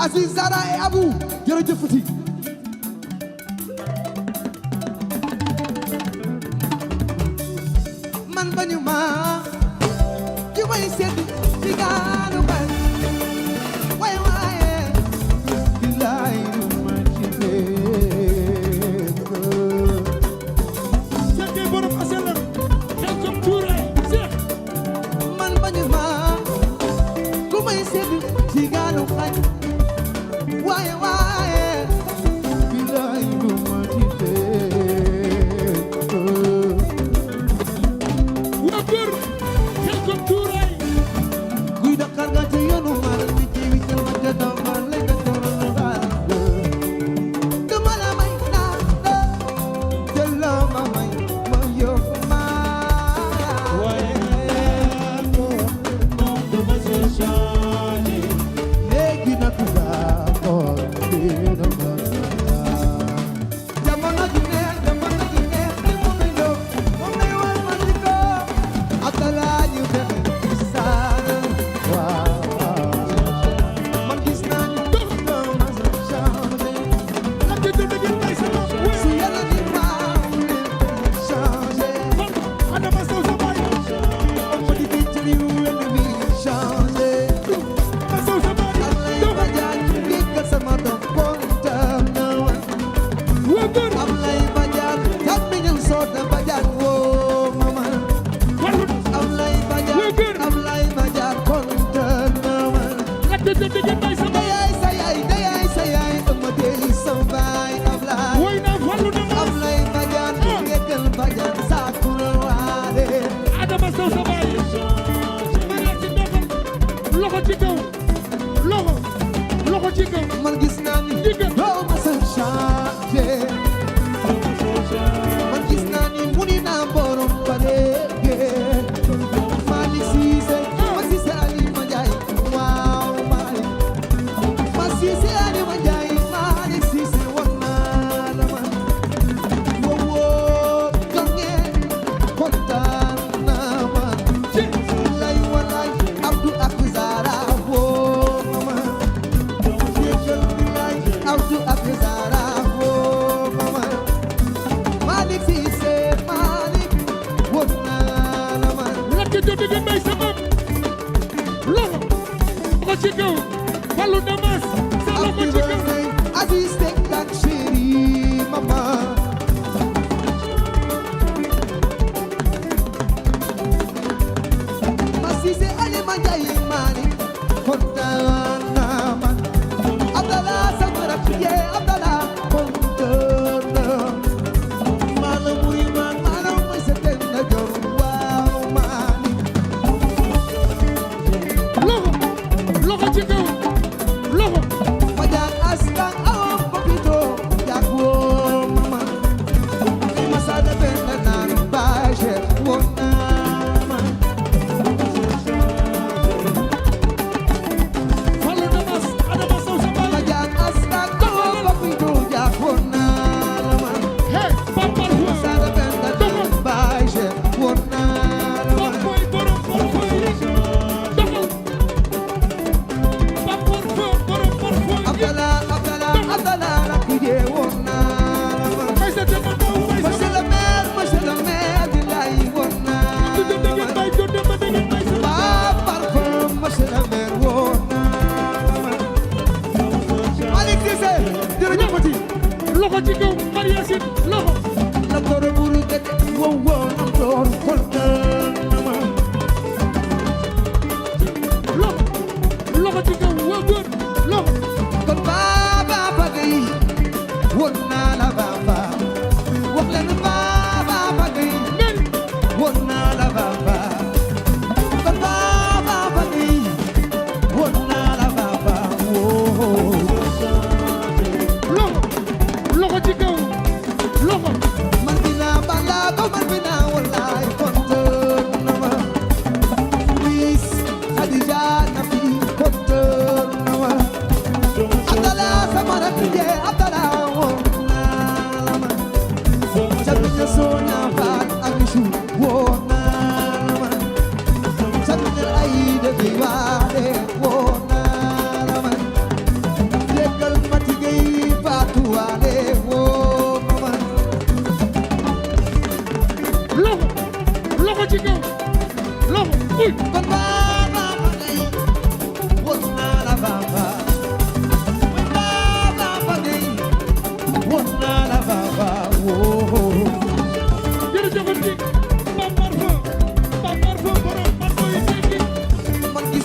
Aziz Zara et Abou jërëjëf Fatick man bañu ma ki may sedd ci gaalu ban waaye waaye bilaay ma ci fekk Cheikh borom asalam xel comme tuuray Cheikh man bañu ma ku may sedd ci gaalu ban waaye waaye bilaay ma ci fekk waa góor xel comme tuuray guy Dakar nga ci yoonu maral mi ci wi ci ma ca ma lay ka toro la baal dama la may naa la jël la ma may ma yokk ma léegi nag daa xool dina ma jamono ji neex ni mu bindoo moom lay war ma di ko atalaa ñu fexe ci saana waaw man gis naa ni dox na ma sa changé ak di dund ngeen may sama su yàlla di maaw leen changé Adama Sow sa baay ma di fi ci li wenn bi changé Adama Sow sa baay Ablaye Badiane diggal sama doom kontaan na wa waa góor Ablaye Badiane jàmmiñal sooda Badiane woo mama wallu Ablaye Badiane Ablaye Badiane kontaan na wa ak di dund ngeen may sama dayaay sa yaay dama dey sa baay Ablaye woy naa wallu na ma Ablaye Badiane yeggal Badiane saakura waale Adama Sow sa baay mariage ci doxal loxo ci kaw loxo ci kaw man gis naa ni Diggal. doo ma sa changé man gis naa ni mu ni naa borom ba léegi Malick Cissé ma Cissé Ali ma Njaay waaw Malick ma Cissé Ali ma Njaay Malick Cissé wan naa la man wowoo gange kontaan naa man lay walay Abdou ak Zara woo mama jéggal bilay Abdou ak Zara woo mama Malick Cissé Malick wan naa la man ak di dund ngeen may sama loxo ci kaw wallu na ma sa loxo Happy ci kaw birthday Aziz Tek Tak chéri mama ma Cissé Ali ma Njaay Malick kontaan naa man Abdallah sama rakk jee Abdallah kontaan naa maanaam muy man maanaam muy sa ten na jor waaw Malick loxo ci kaw loxo Badiane askan awam papito jak woo mama ni ma sada ben naan baaje woon naa ma wallu na ma Adama Sow sa baay Badiane askan awam papito jak woon naa la ma hey Papa ni ma sada ben naan baaje woon naa la ma Boy borom boy doxal Papa borom Abdallah rakk jee woon naa la ma may sa dem ma daw may sa monsieur le maire bilaay woon naa di dund ngeen may dund ma da ngeen may sa Par contre, monsieur le maire woon naa ma Malick Cissé jërëjëfati loxo ci kaw mariage loxo la toro buru gete wow wow na toro kontaan na ma loxo ci kaw waa góor loxo kon Baba Bagay woon naa la Baba wax leen Baba Bagay men woon naa la Baba kon Baba Bagay woon naa la Baba woo loxo ci kaw loxo man dinaa balaa ko man dinaa wallaay kontaan na ma Luis Khadija na fi kontaan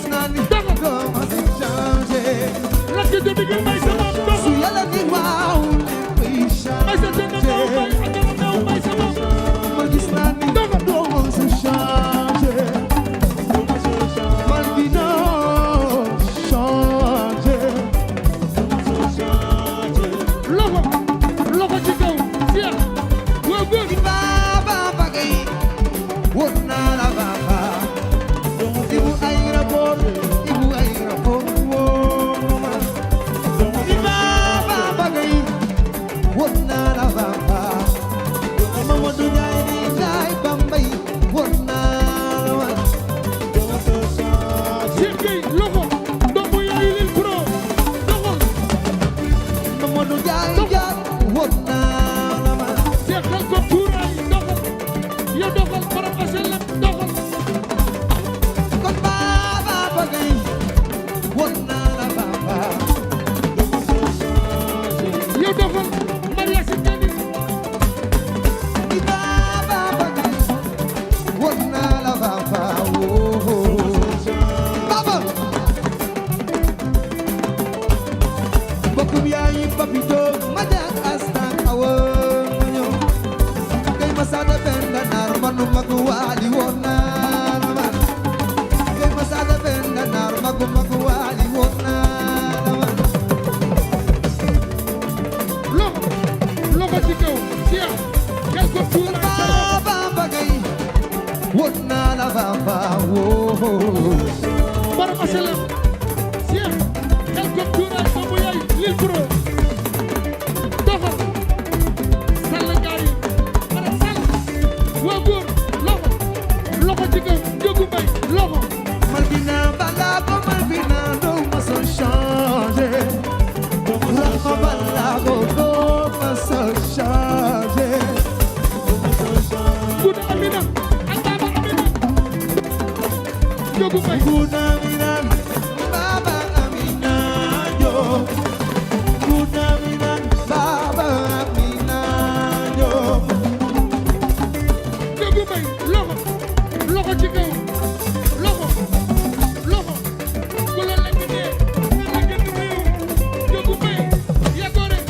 gis naa ni Doxal. doo ma si changé rakk ju bi may sama su doxal yàlla ni waaw léppay may sa jënd changé naw may adama naw may sama ma gis naa ni Doxal. doo ma si changé man dinaa changé loxo ci kaw Cheikh waa góor Baba bagay won naa la baba ibu ay rapport woo ma Baba bagay won naa la baba Mamadou Ndiaye di jaay Bambey won naa la wa Cheikh Gueye loxo doomu yaayu lil pro doxal Mamadou Ndiaye jaar won naa la ma Cheikh xel ko tuuraay doxal yow doxal borom aselam doxal kon Baba bagay won naa la baba yow doxal Maria si tani Baba bagay won naa la baba woo Baba bokkum yaay papito ma jaak astan awoon ma ñëw kay ma saada benn naar manu magu waali woon naa la man kay ma saada benn naar magu waali woon naa la man loxo ci kaw Cheikh xel ko tuuraay sa loxo Baba bagay woon naa la baba woo borom aselam Cheikh xel ko tuuraay doomu yaayu lil pro doxal sall gaay ara sall waa góor loxo ci kaw jógu mbay loxo Malvina Balago Malvina doo ma sa changé Rahma Balago doo ma sa changé Guna Amina ak Baba Amina jógu mbay Guna Minan Baba Amina yo Guna Minan Baba Amina yo jógu mbay loxo ci kaw loxo ku la lekk dee nga la gën réew jógu mbay yaa ko rek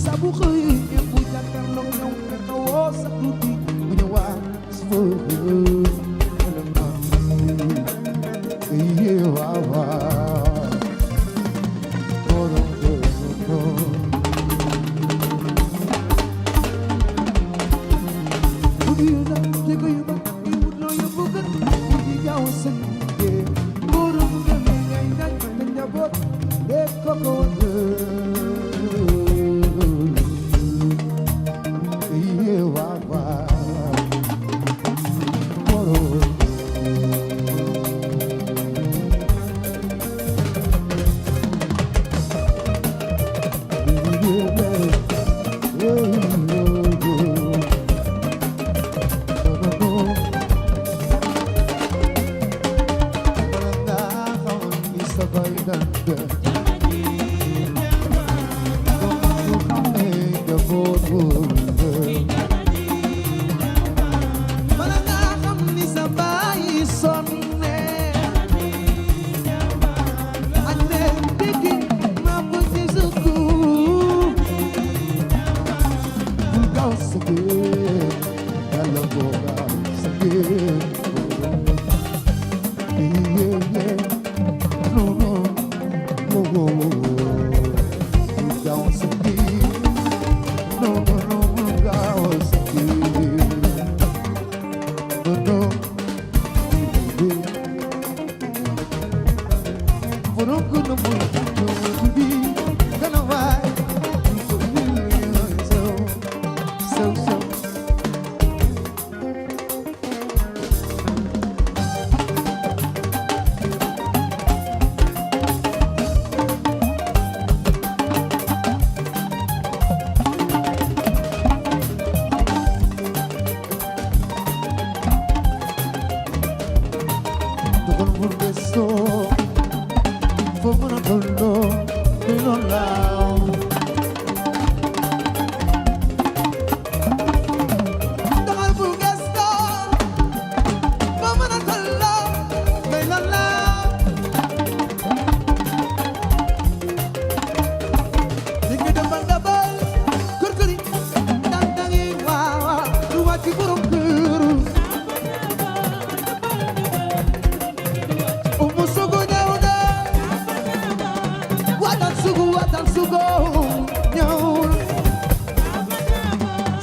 sabu xëy ñëpp bu jàkkaarloog ñëw fekk woo sa tuuti bu ñu waa si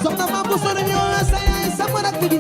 Soxna ma bu sori ñëw sa yaay sama rakk ji